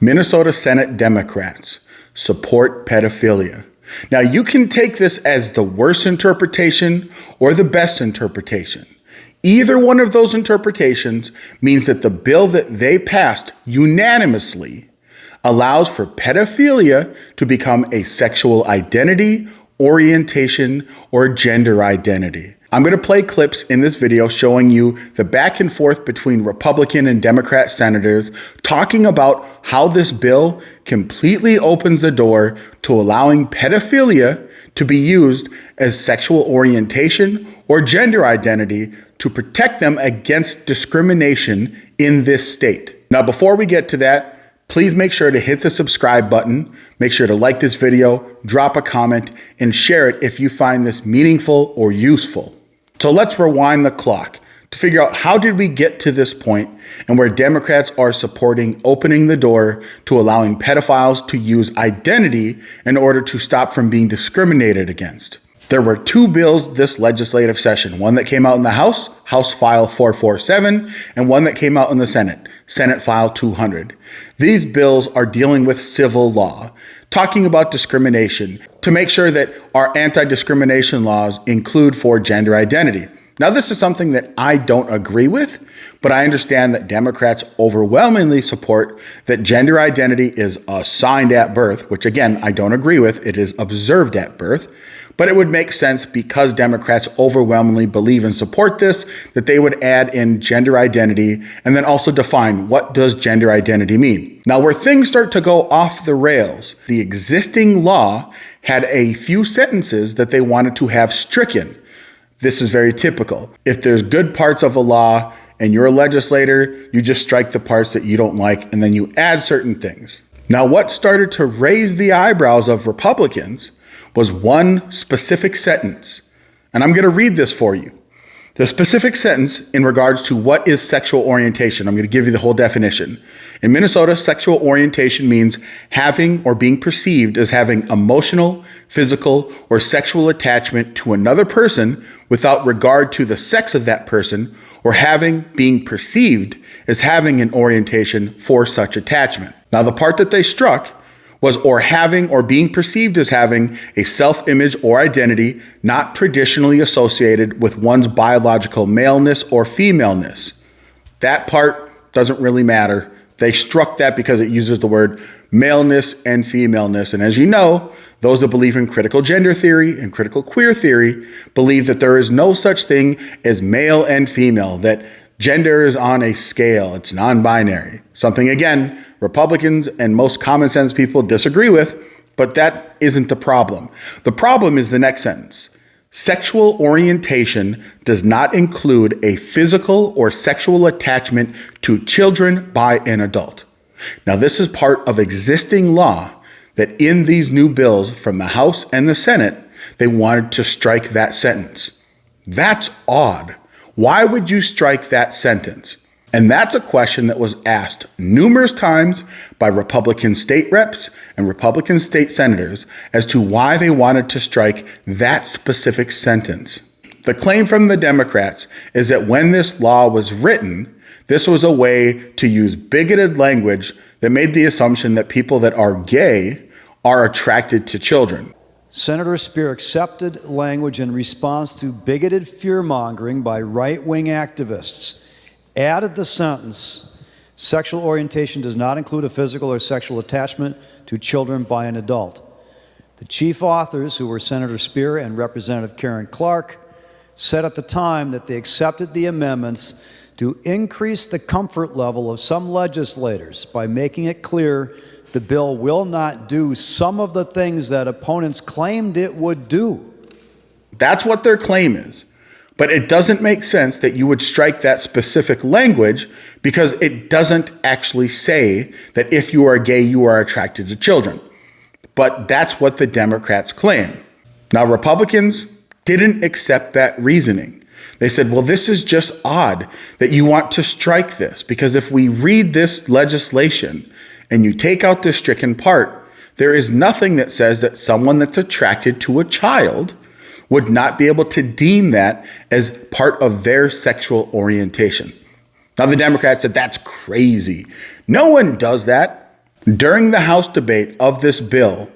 Minnesota Senate Democrats support pedophilia. Now, you can take this as the worst interpretation or the best interpretation. Either one of those interpretations means that the bill that they passed unanimously allows for pedophilia to become a sexual identity, orientation, or gender identity. I'm going to play clips in this video showing you the back and forth between Republican and Democrat senators talking about how this bill completely opens the door to allowing pedophilia to be used as sexual orientation or gender identity to protect them against discrimination in this state. Now, before we get to that, please make sure to hit the subscribe button, make sure to like this video, drop a comment, and share it if you find this meaningful or useful. So let's rewind the clock to figure out how did we get to this point and where Democrats are supporting opening the door to allowing pedophiles to use identity in order to stop from being discriminated against. There were two bills this legislative session, one that came out in the House, House File 447, and one that came out in the Senate, Senate File 200. These bills are dealing with civil law, talking about discrimination to make sure that our anti-discrimination laws include for gender identity. Now, this is something that I don't agree with, but I understand that Democrats overwhelmingly support that gender identity is assigned at birth, which again, I don't agree with. It is observed at birth. But it would make sense because Democrats overwhelmingly believe and support this, that they would add in gender identity and then also define what does gender identity mean. Now, where things start to go off the rails, the existing law had a few sentences that they wanted to have stricken. This is very typical. If there's good parts of a law and you're a legislator, you just strike the parts that you don't like and then you add certain things. Now, what started to raise the eyebrows of Republicans was one specific sentence. And I'm going to read this for you. The specific sentence in regards to what is sexual orientation. I'm going to give you the whole definition. In Minnesota, sexual orientation means having or being perceived as having emotional, physical, or sexual attachment to another person without regard to the sex of that person, or being perceived as having an orientation for such attachment. Now, the part that they struck was or having or being perceived as having a self-image or identity not traditionally associated with one's biological maleness or femaleness. That part doesn't really matter. They struck that because it uses the word maleness and femaleness. And as you know, those that believe in critical gender theory and critical queer theory believe that there is no such thing as male and female, that gender is on a scale. It's non-binary. Something, again, Republicans and most common sense people disagree with, but that isn't the problem. The problem is the next sentence. Sexual orientation does not include a physical or sexual attachment to children by an adult. Now, this is part of existing law that in these new bills from the House and the Senate, they wanted to strike that sentence. That's odd. Why would you strike that sentence? And that's a question that was asked numerous times by Republican state reps and Republican state senators as to why they wanted to strike that specific sentence. The claim from the Democrats is that when this law was written, this was a way to use bigoted language that made the assumption that people that are gay are attracted to children. Senator Speer accepted language in response to bigoted fear-mongering by right-wing activists, added the sentence, sexual orientation does not include a physical or sexual attachment to children by an adult. The chief authors, who were Senator Speer and Representative Karen Clark, said at the time that they accepted the amendments to increase the comfort level of some legislators by making it clear the bill will not do some of the things that opponents claimed it would do. That's what their claim is. But it doesn't make sense that you would strike that specific language because it doesn't actually say that if you are gay, you are attracted to children. But that's what the Democrats claim. Now, Republicans didn't accept that reasoning. They said, well, this is just odd that you want to strike this, because if we read this legislation and you take out the stricken part, there is nothing that says that someone that's attracted to a child would not be able to deem that as part of their sexual orientation. Now, the Democrats said that's crazy. No one does that. During the House debate of this bill,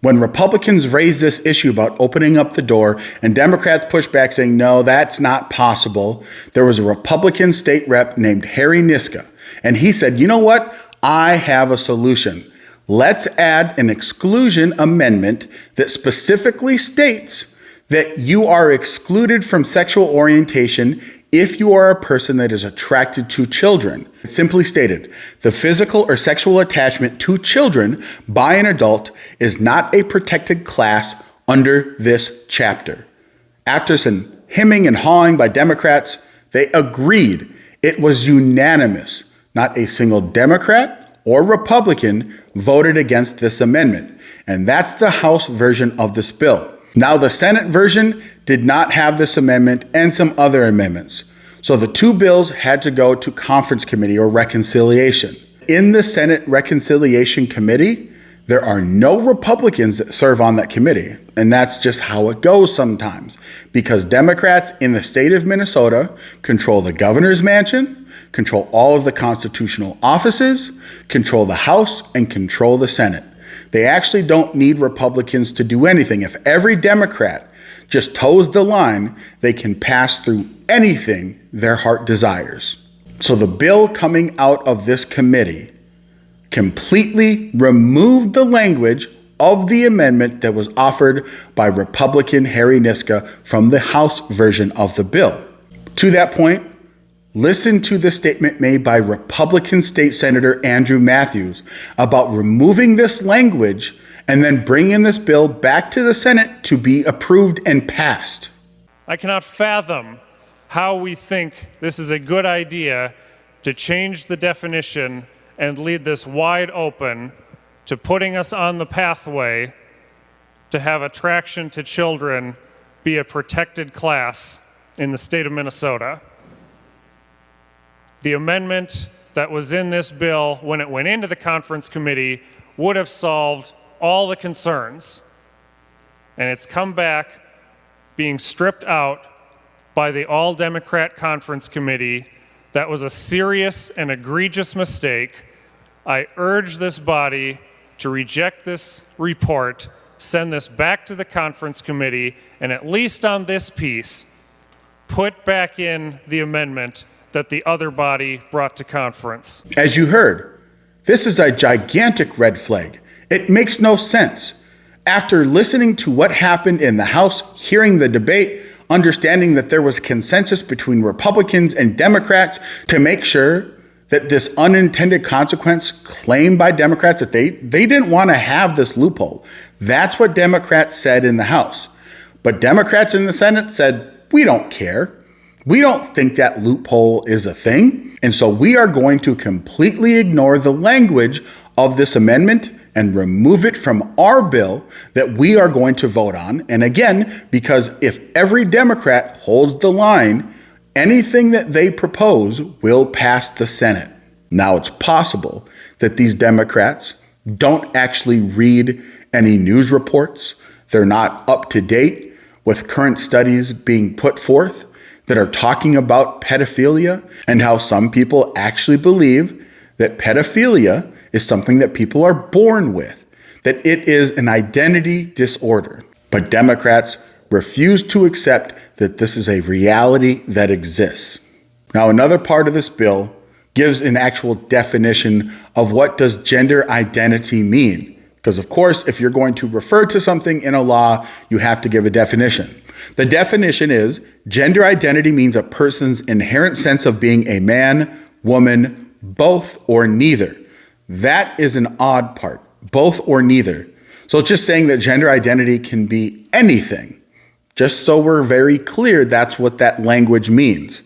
when Republicans raised this issue about opening up the door and Democrats pushed back saying, no, that's not possible, there was a Republican state rep named Harry Niska, and he said, you know what? I have a solution. Let's add an exclusion amendment that specifically states that you are excluded from sexual orientation if you are a person that is attracted to children. Simply stated, the physical or sexual attachment to children by an adult is not a protected class under this chapter. After some hemming and hawing by Democrats, they agreed. It was unanimous. Not a single Democrat or Republican voted against this amendment. And that's the House version of this bill. Now, the Senate version did not have this amendment and some other amendments. So the two bills had to go to conference committee or reconciliation. In the Senate Reconciliation Committee, there are no Republicans that serve on that committee. And that's just how it goes sometimes, because Democrats in the state of Minnesota control the governor's mansion, control all of the constitutional offices, control the House, and control the Senate. They actually don't need Republicans to do anything. If every Democrat just toes the line, they can pass through anything their heart desires. So the bill coming out of this committee completely removed the language of the amendment that was offered by Republican Harry Niska from the House version of the bill. To that point, listen to the statement made by Republican State Senator Andrew Matthews about removing this language and then bringing this bill back to the Senate to be approved and passed. I cannot fathom how we think this is a good idea to change the definition and leave this wide open to putting us on the pathway to have attraction to children be a protected class in the state of Minnesota. The amendment that was in this bill when it went into the conference committee would have solved all the concerns, and it's come back being stripped out by the all-Democrat conference committee. That was a serious and egregious mistake. I urge this body to reject this report, send this back to the conference committee, and at least on this piece, put back in the amendment that the other body brought to conference. As you heard, this is a gigantic red flag. It makes no sense. After listening to what happened in the House, hearing the debate, understanding that there was consensus between Republicans and Democrats to make sure that this unintended consequence claimed by Democrats that they didn't want to have this loophole. That's what Democrats said in the House. But Democrats in the Senate said, we don't care. We don't think that loophole is a thing. And so we are going to completely ignore the language of this amendment and remove it from our bill that we are going to vote on. And again, because if every Democrat holds the line, anything that they propose will pass the Senate. Now, it's possible that these Democrats don't actually read any news reports. They're not up to date with current studies being put forth that are talking about pedophilia and how some people actually believe that pedophilia is something that people are born with, that it is an identity disorder. But Democrats refuse to accept that this is a reality that exists. Now, another part of this bill gives an actual definition of what does gender identity mean. Because of course, if you're going to refer to something in a law, you have to give a definition. The definition is gender identity means a person's inherent sense of being a man, woman, both, or neither. That is an odd part, both or neither. So it's just saying that gender identity can be anything. Just so we're very clear, that's what that language means.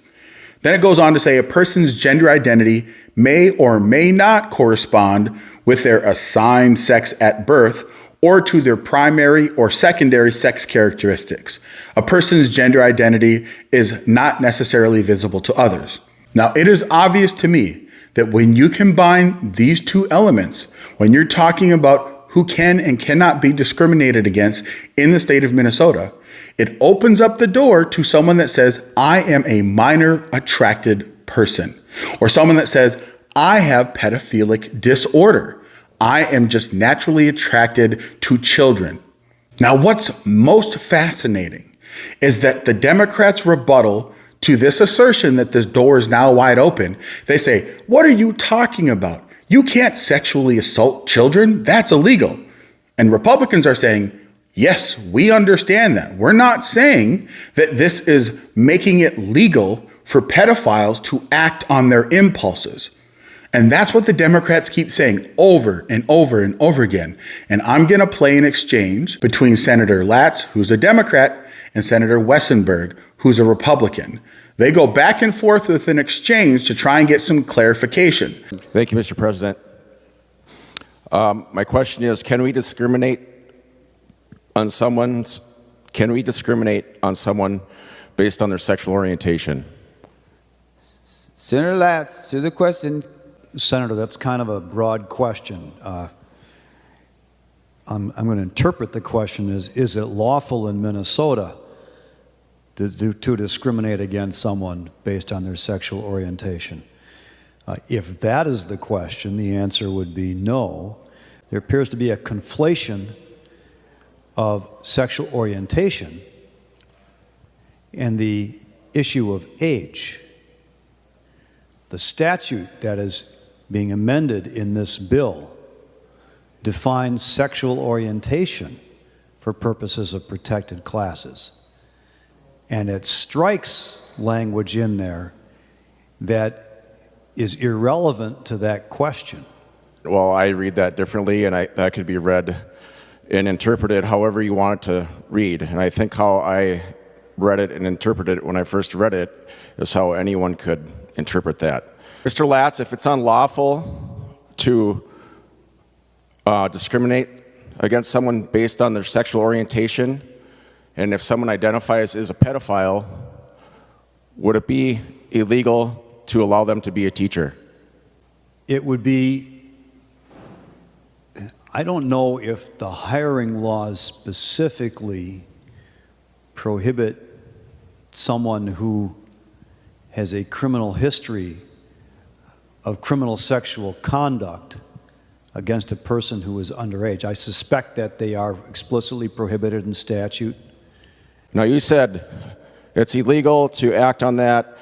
Then it goes on to say a person's gender identity may or may not correspond with their assigned sex at birth or to their primary or secondary sex characteristics. A person's gender identity is not necessarily visible to others. Now, it is obvious to me that when you combine these two elements, when you're talking about who can and cannot be discriminated against in the state of Minnesota, it opens up the door to someone that says, I am a minor attracted person, or someone that says, I have pedophilic disorder. I am just naturally attracted to children. Now, what's most fascinating is that the Democrats' rebuttal to this assertion that this door is now wide open, they say, what are you talking about? You can't sexually assault children. That's illegal. And Republicans are saying, yes, we understand that. We're not saying that this is making it legal for pedophiles to act on their impulses. And that's what the Democrats keep saying over and over and over again. And I'm going to play an exchange between Senator Latz, who's a Democrat, and Senator Westenberg, who's a Republican. They go back and forth with an exchange to try and get some clarification. Thank you, Mr. President. My question is, can we discriminate on someone based on their sexual orientation? Senator Latz, to the question. Senator, that's kind of a broad question. I'm going to interpret the question as, is it lawful in Minnesota to discriminate against someone based on their sexual orientation? If that is the question, the answer would be no. There appears to be a conflation of sexual orientation and the issue of age. The statute that is being amended in this bill defines sexual orientation for purposes of protected classes. And it strikes language in there that is irrelevant to that question. Well, I read that differently, and that could be read and interpreted however you want it to read. And I think how I read it and interpreted it when I first read it is how anyone could interpret that. Mr. Latz, if it's unlawful to discriminate against someone based on their sexual orientation, and if someone identifies as a pedophile, would it be illegal to allow them to be a teacher? It would be, I don't know if the hiring laws specifically prohibit someone who has a criminal history of criminal sexual conduct against a person who is underage. I suspect that they are explicitly prohibited in statute. Now, you said it's illegal to act on that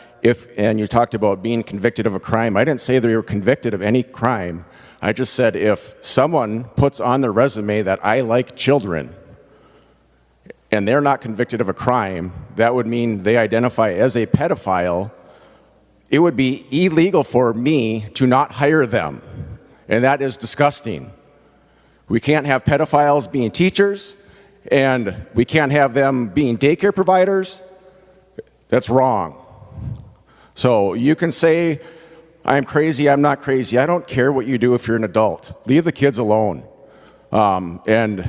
and you talked about being convicted of a crime. I didn't say they were convicted of any crime. I just said if someone puts on their resume that I like children and they're not convicted of a crime, that would mean they identify as a pedophile. It would be illegal for me to not hire them, and that is disgusting. We can't have pedophiles being teachers, and we can't have them being daycare providers. That's wrong. So you can say, I'm crazy, I'm not crazy. I don't care what you do if you're an adult. Leave the kids alone. And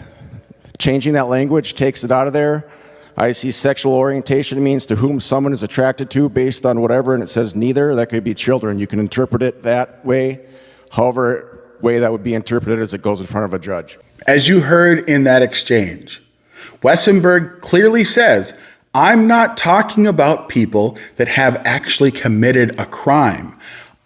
changing that language takes it out of there. I see sexual orientation means to whom someone is attracted to based on whatever, and it says neither. That could be children. You can interpret it that way, however way that would be interpreted as it goes in front of a judge. As you heard in that exchange, Westenberg clearly says, I'm not talking about people that have actually committed a crime.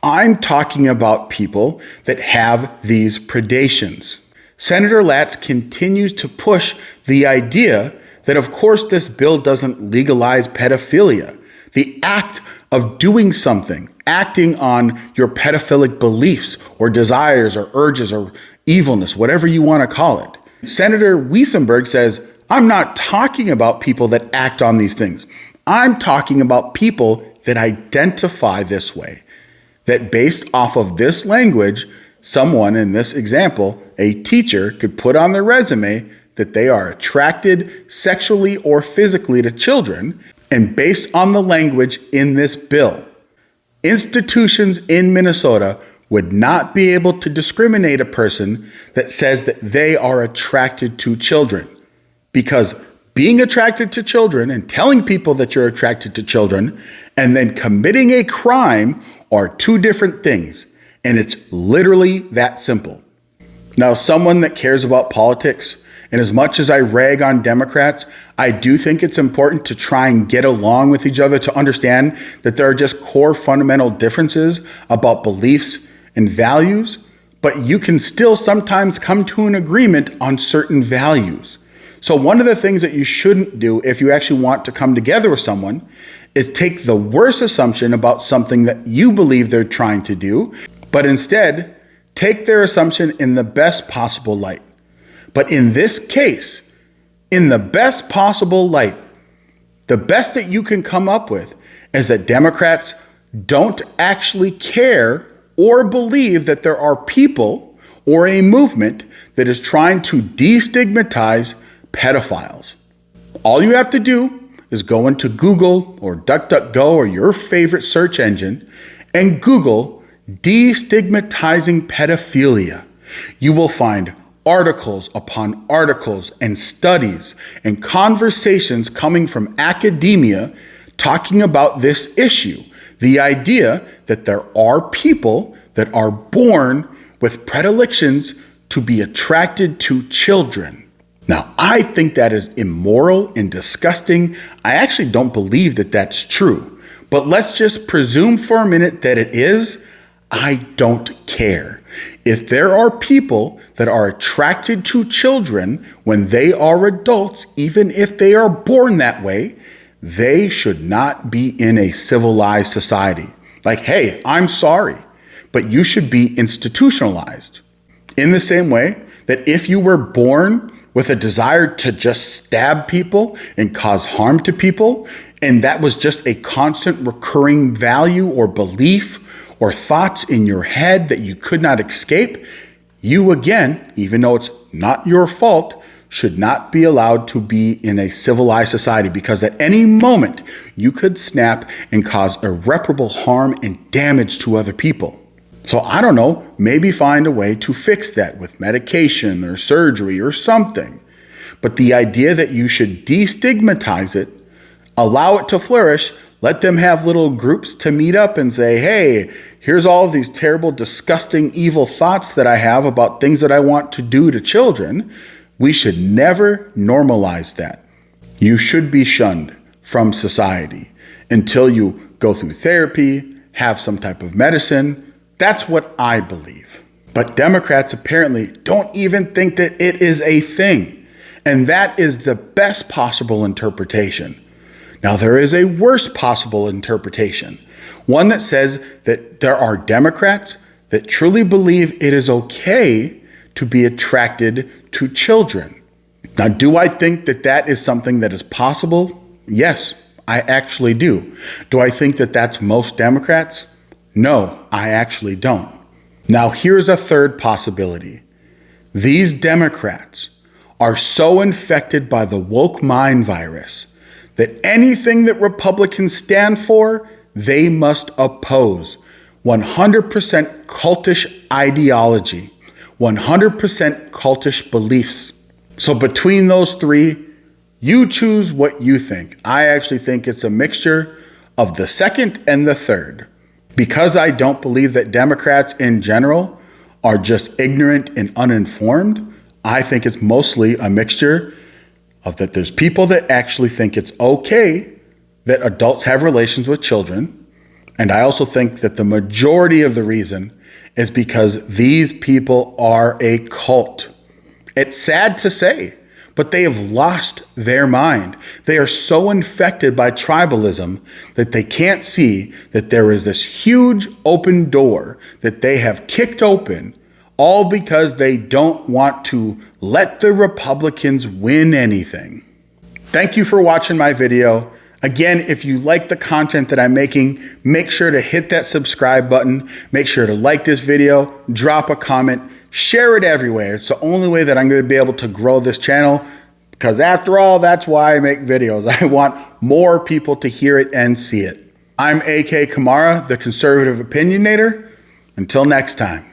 I'm talking about people that have these predations. Senator Latz continues to push the idea that, of course, this bill doesn't legalize pedophilia. The act of doing something, acting on your pedophilic beliefs or desires or urges or evilness, whatever you want to call it. Senator Westenberg says, I'm not talking about people that act on these things. I'm talking about people that identify this way, that based off of this language, someone in this example, a teacher, could put on their resume that they are attracted sexually or physically to children, and based on the language in this bill, institutions in Minnesota would not be able to discriminate a person that says that they are attracted to children. Because being attracted to children and telling people that you're attracted to children and then committing a crime are two different things. And it's literally that simple. Now, someone that cares about politics, and as much as I rag on Democrats, I do think it's important to try and get along with each other to understand that there are just core fundamental differences about beliefs and values. but you can still sometimes come to an agreement on certain values. So one of the things that you shouldn't do if you actually want to come together with someone is take the worst assumption about something that you believe they're trying to do, but instead take their assumption in the best possible light. But in this case, in the best possible light, the best that you can come up with is that Democrats don't actually care or believe that there are people or a movement that is trying to destigmatize pedophiles. All you have to do is go into Google or DuckDuckGo or your favorite search engine and Google destigmatizing pedophilia. You will find articles upon articles and studies and conversations coming from academia talking about this issue. The idea that there are people that are born with predilections to be attracted to children. Now, I think that is immoral and disgusting. I actually don't believe that that's true. But let's just presume for a minute that it is. I don't care. If there are people that are attracted to children when they are adults, even if they are born that way, they should not be in a civilized society. Like, hey, I'm sorry, but you should be institutionalized. In the same way that if you were born with a desire to just stab people and cause harm to people, and that was just a constant recurring value or belief or thoughts in your head that you could not escape, you again, even though it's not your fault, should not be allowed to be in a civilized society, because at any moment you could snap and cause irreparable harm and damage to other people. So I don't know, maybe find a way to fix that with medication or surgery or something. But the idea that you should destigmatize it, allow it to flourish, let them have little groups to meet up and say, hey, here's all of these terrible, disgusting, evil thoughts that I have about things that I want to do to children. We should never normalize that. You should be shunned from society until you go through therapy, have some type of medicine. That's what I believe. But Democrats apparently don't even think that it is a thing. And that is the best possible interpretation. Now, there is a worse possible interpretation, one that says that there are Democrats that truly believe it is okay to be attracted to children. Now, do I think that that is something that is possible? Yes, I actually do. Do I think that that's most Democrats? No, I actually don't. Now, here's a third possibility. These Democrats are so infected by the woke mind virus that anything that Republicans stand for, they must oppose. 100% cultish ideology, 100% cultish beliefs. So between those three, you choose what you think. I actually think it's a mixture of the second and the third. Because I don't believe that Democrats in general are just ignorant and uninformed, I think it's mostly a mixture of that there's people that actually think it's okay that adults have relations with children. And I also think that the majority of the reason is because these people are a cult. It's sad to say, but they have lost their mind. They are so infected by tribalism that they can't see that there is this huge open door that they have kicked open, all because they don't want to let the Republicans win anything. Thank you for watching my video. Again, if you like the content that I'm making, make sure to hit that subscribe button. Make sure to like this video, drop a comment, share it everywhere. It's the only way that I'm going to be able to grow this channel, because after all, that's why I make videos. I want more people to hear it and see it. I'm AK Kamara, the Conservative Opinionator. Until next time.